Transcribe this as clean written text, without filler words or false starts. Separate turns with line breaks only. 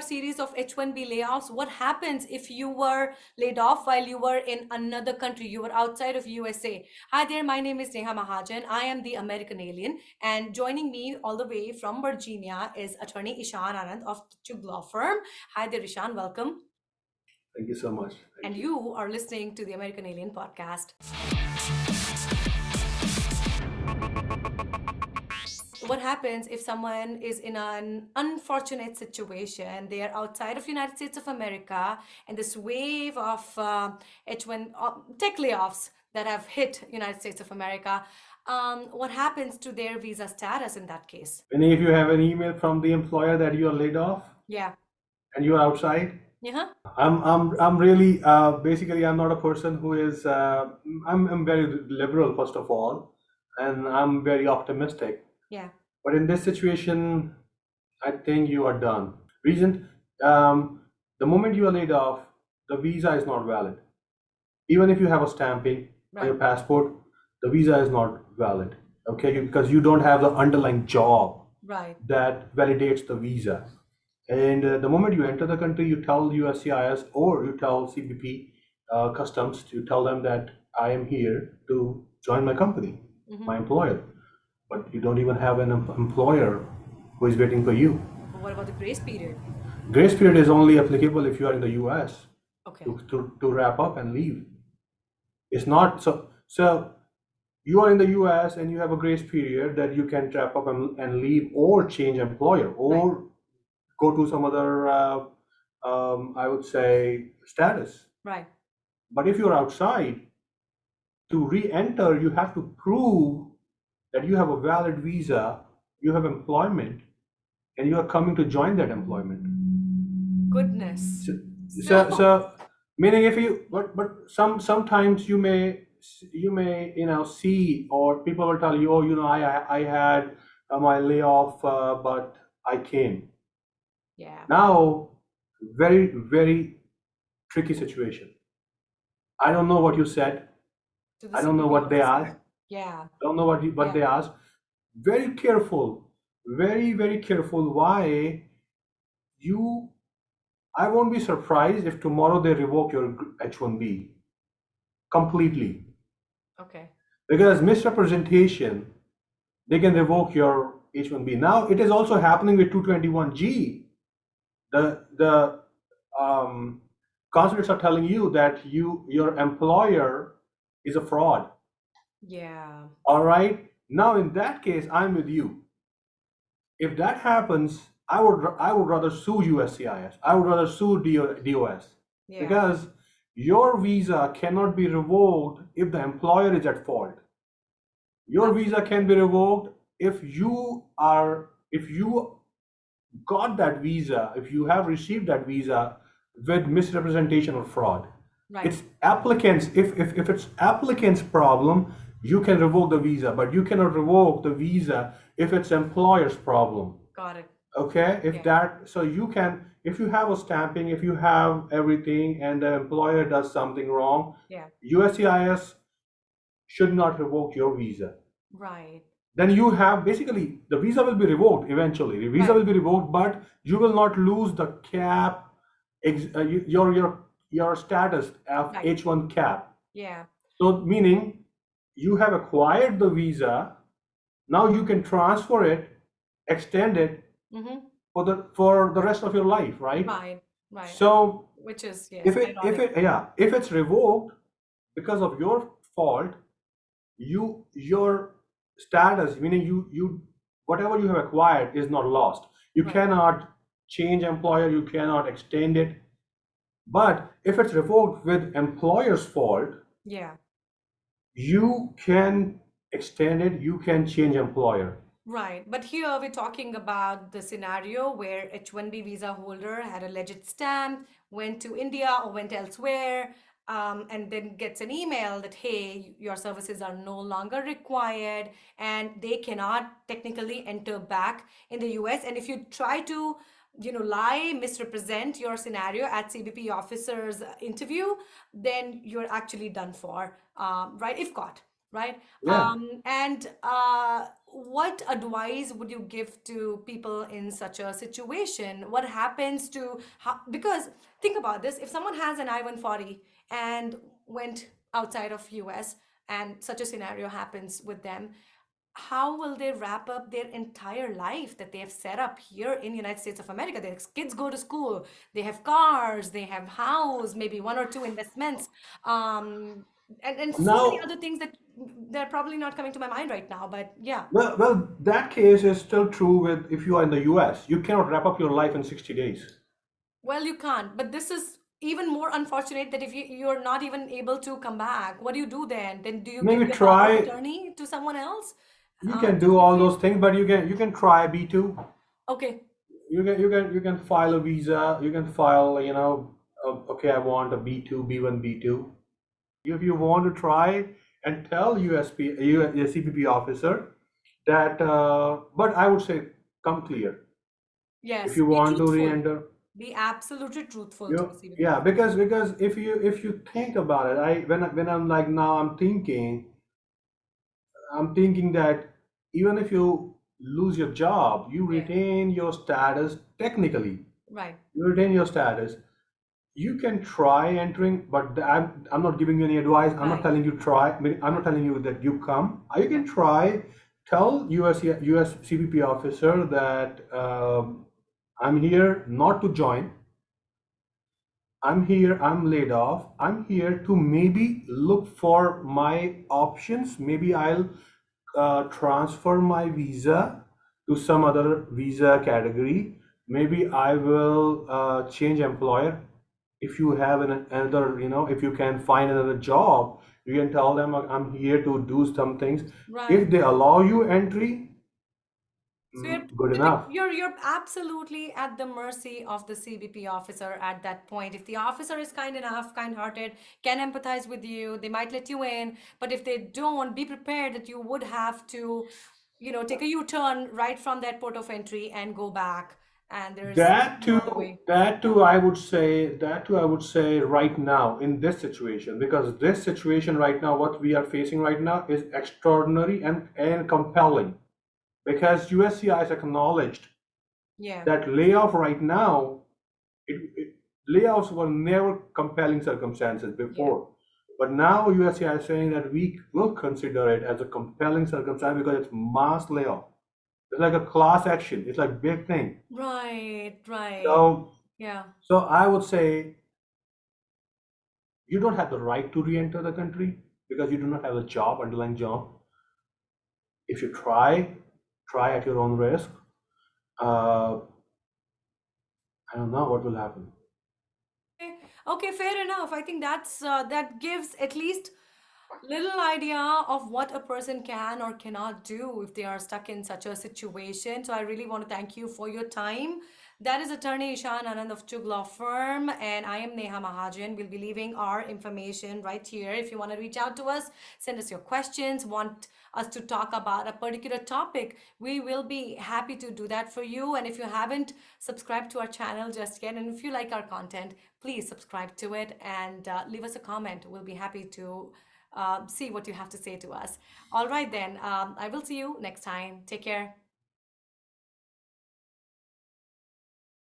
series of H-1B layoffs. What happens if you were laid off while you were in another country? You were outside of USA. Hi there, my name is Neha Mahajan. I am the American alien. And joining me all the way from Virginia is attorney Ishan Anand of Chug Law Firm. Hi there, Ishan. Welcome.
Thank you so much.
And
Thank you.
you are listening to the American Alien podcast. What happens if someone is in an unfortunate situation? They are outside of United States of America, and this wave of H1 tech layoffs that have hit United States of America. What happens to their visa status in that case?
And if you have an email from the employer that you are laid off
Yeah.
and you are outside,
Yeah.
I'm really basically I'm not a person who is I'm very liberal first of all, and I'm very optimistic.
Yeah.
But in this situation, I think you are done. Reason, the moment you are laid off, the visa is not valid. Even if you have a stamping on your
Right.
passport, the visa is not valid. Okay, because you don't have the underlying job
Right.
that validates the visa. And the moment you enter the country, you tell USCIS or you tell CBP Customs, you tell them that I am here to join my company, my employer. But you don't even have an employer who is waiting for you.
But what about the grace period?
Grace period is only applicable if you are in the US
Okay.
to wrap up and leave. It's not so you are in the US and you have a grace period that you can wrap up and leave or change employer
Right.
or go to some other I would say status.
Right.
But if you're outside, to re-enter, you have to prove that you have a valid visa, you have employment, and you are coming to join that employment.
Goodness.
So,
So,
so meaning if you but sometimes you may see or people will tell you, oh, I had my layoff, but I came.
yeah.
Now, very very tricky situation. I don't know what you said.
To the
I don't know
CBP
what they
officer.
asked.
Yeah.
Don't know what
Yeah.
they asked. Very careful, very careful. Why you? I won't be surprised if tomorrow they revoke your H1B completely
Okay.
because misrepresentation they can revoke your H1B. Now it is also happening with 221G. The consulates are telling you that your employer is a fraud.
Yeah.
All right. Now in that case, I'm with you. If that happens, I would rather sue USCIS. I would rather sue DOS
Yeah.
because your visa cannot be revoked if the employer is at fault. Your visa can be revoked if you got that visa, if you have received that visa with misrepresentation or fraud.
Right.
It's applicants, if it's applicant's problem, you can revoke the visa, but you cannot revoke the visa if it's employer's problem.
Got it.
Okay, if
Yeah.
that, so you can, if you have a stamping, if you have everything and the employer does something wrong,
Yeah.
USCIS should not revoke your visa.
Right.
Then you have basically the visa will be revoked eventually. The visa
Right.
will be revoked, but you will not lose the cap, your status of
Right.
H1 cap.
Yeah.
So meaning you have acquired the visa, now you can transfer it, extend it
Mm-hmm.
for the rest of your life, right?
Right. Right.
So
Which is, yes,
if
ironic.
it yeah, if it's revoked because of your fault, your status, meaning you whatever you have acquired is not lost. You
Right.
cannot change employer, you cannot extend it. But if it's revoked with employer's fault,
Yeah.
you can extend it, you can change employer.
Right. But here we're talking about the scenario where H-1B visa holder had a legit stamp, went to India or went elsewhere, and then gets an email that, hey, your services are no longer required, and they cannot technically enter back in the US. And if you try to, lie, misrepresent your scenario at CBP officer's interview, then you're actually done for, right? If caught, right?
Yeah.
And what advice would you give to people in such a situation? What happens to how, because think about this, if someone has an I-140 and went outside of US and such a scenario happens with them, how will they wrap up their entire life that they have set up here in United States of America? Their kids go to school, they have cars, they have house, maybe one or two investments, um, and so many
Now,
other things that they're probably not coming to my mind right now. But yeah,
that case is still true with if you are in the US. You cannot wrap up your life in 60 days.
well, you can't. But this is even more unfortunate that if you're not even able to come back, what do you do then? Then do you give
Maybe
your power of
try.
attorney to someone else
You can
to
do
speak
all
for you?
those things, but you can try B2.
Okay,
You can file a visa. You can file, okay, I want a B2, B1, B2. If you want to try and tell CBP officer that, but I would say come clear if
yes,
you
be
want to
truthful.
re-enter.
Be absolutely truthful to the
You
CBP
Yeah,
officer.
because if you think about it, when I'm like now I'm thinking that even if you lose your job, you
Yeah,
retain your status technically.
right,
You retain your status. You can try entering, but I'm not giving you any advice. I'm not
right,
telling you try. I'm not
right.
telling you that you come. You
Yeah,
can try. Tell US CBP officer that I'm here not to join. I'm here, I'm laid off. I'm here to maybe look for my options. Maybe I'll transfer my visa to some other visa category. Maybe I will change employer. If you have another, if you can find another job, you can tell them I'm here to do some things.
right.
If they allow you entry,
So you're
good
totally,
enough.
you're absolutely at the mercy of the CBP officer at that point. If the officer is kind enough, kind-hearted, can empathize with you, they might let you in. But if they don't, be prepared that you would have to, take a U-turn right from that port of entry and go back. And there's
That
no
too,
other way.
that
Yeah.
too, I would say right now in this situation, because this situation right now, what we are facing right now is extraordinary and compelling, because USCIS acknowledged
Yeah.
that layoff right now, layoffs were never compelling circumstances
Yeah.
before. But now USCIS is saying that we will consider it as a compelling circumstance because it's mass layoff. It's like a class action. It's like big thing.
Right, right.
So
Yeah.
So I would say you don't have the right to re-enter the country because you do not have a job, underlying job. If you try at your own risk. Uh, I don't know what will happen.
Okay, okay, fair enough. I think that gives at least little idea of what a person can or cannot do if they are stuck in such a situation. So I really want to thank you for your time. That is attorney Ishan Anand of Chug Law Firm, and I am Neha Mahajan. We'll be leaving our information right here. If you want to reach out to us, send us your questions, want us to talk about a particular topic, we will be happy to do that for you. And if you haven't subscribed to our channel just yet, and if you like our content, please subscribe to it and leave us a comment. We'll be happy to see what you have to say to us. All right, then. I will see you next time. Take care.